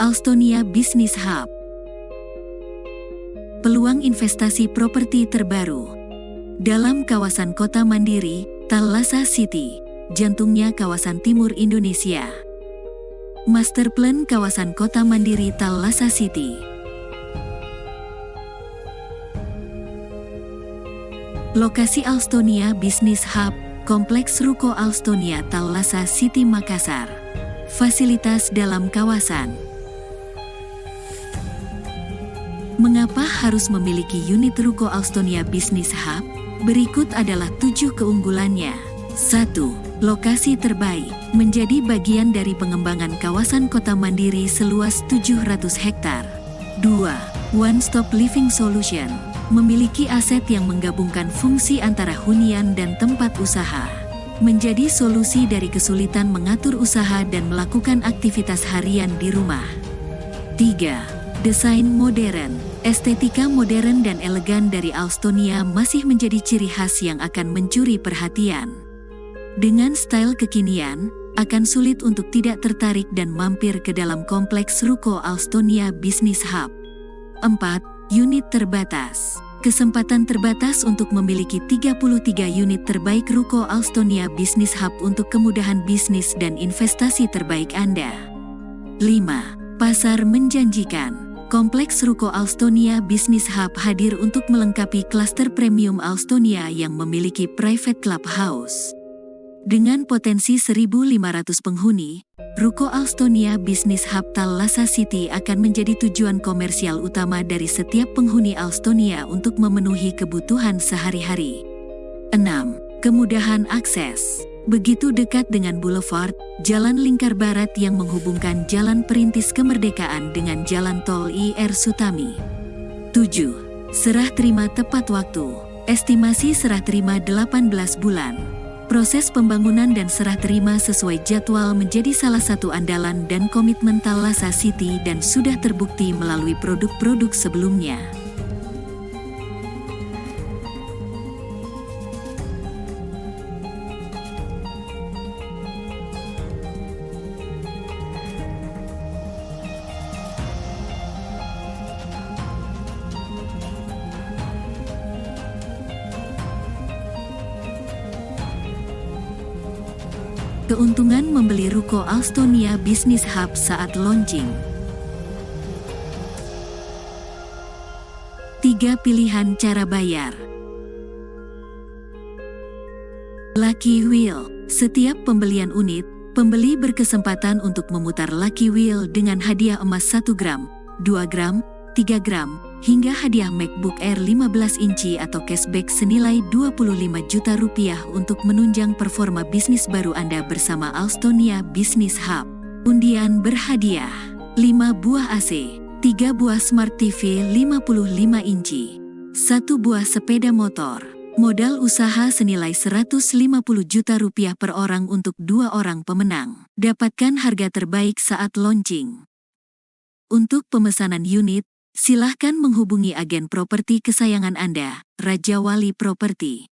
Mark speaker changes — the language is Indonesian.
Speaker 1: Alstonia Business Hub. Peluang investasi properti terbaru. Dalam kawasan kota mandiri, Thalassa City, jantungnya kawasan timur Indonesia. Master Plan kawasan kota mandiri Thalassa City. Lokasi Alstonia Business Hub, Kompleks Ruko Alstonia Thalassa City Makassar. Fasilitas dalam kawasan. Mengapa harus memiliki unit Ruko Alstonia Business Hub? Berikut adalah 7 keunggulannya. 1. Lokasi terbaik. Menjadi bagian dari pengembangan kawasan kota mandiri seluas 700 hektar. 2. One Stop Living Solution. Memiliki aset yang menggabungkan fungsi antara hunian dan tempat usaha. Menjadi solusi dari kesulitan mengatur usaha dan melakukan aktivitas harian di rumah. 3. Desain modern. Estetika modern dan elegan dari Alstonia masih menjadi ciri khas yang akan mencuri perhatian. Dengan style kekinian, akan sulit untuk tidak tertarik dan mampir ke dalam kompleks Ruko Alstonia Business Hub. 4. Unit terbatas. Kesempatan terbatas untuk memiliki 33 unit terbaik Ruko Alstonia Business Hub untuk kemudahan bisnis dan investasi terbaik Anda. 5. Pasar menjanjikan. Kompleks Ruko Alstonia Business Hub hadir untuk melengkapi klaster premium Alstonia yang memiliki private clubhouse. Dengan potensi 1.500 penghuni, Ruko Alstonia Business Hub Thalassa City akan menjadi tujuan komersial utama dari setiap penghuni Alstonia untuk memenuhi kebutuhan sehari-hari. 6. Kemudahan akses. Begitu dekat dengan Boulevard, Jalan Lingkar Barat yang menghubungkan Jalan Perintis Kemerdekaan dengan Jalan Tol Ir Sutami. 7. Serah terima tepat waktu. Estimasi serah terima 18 bulan. Proses pembangunan dan serah terima sesuai jadwal menjadi salah satu andalan dan komitmen Thalassa City dan sudah terbukti melalui produk-produk sebelumnya. Keuntungan membeli Ruko Alstonia Business Hub saat launching. 3 pilihan cara bayar. Lucky Wheel. Setiap pembelian unit, pembeli berkesempatan untuk memutar Lucky Wheel dengan hadiah emas 1 gram, 2 gram, 3 gram, hingga hadiah MacBook Air 15 inci atau cashback senilai Rp25 juta untuk menunjang performa bisnis baru Anda bersama Alstonia Business Hub. Undian berhadiah 5 buah AC, 3 buah Smart TV 55 inci, 1 buah sepeda motor. Modal usaha senilai Rp150 juta per orang untuk 2 orang pemenang. Dapatkan harga terbaik saat launching. Untuk pemesanan unit, silahkan menghubungi agen properti kesayangan Anda, Raja Wali Properti.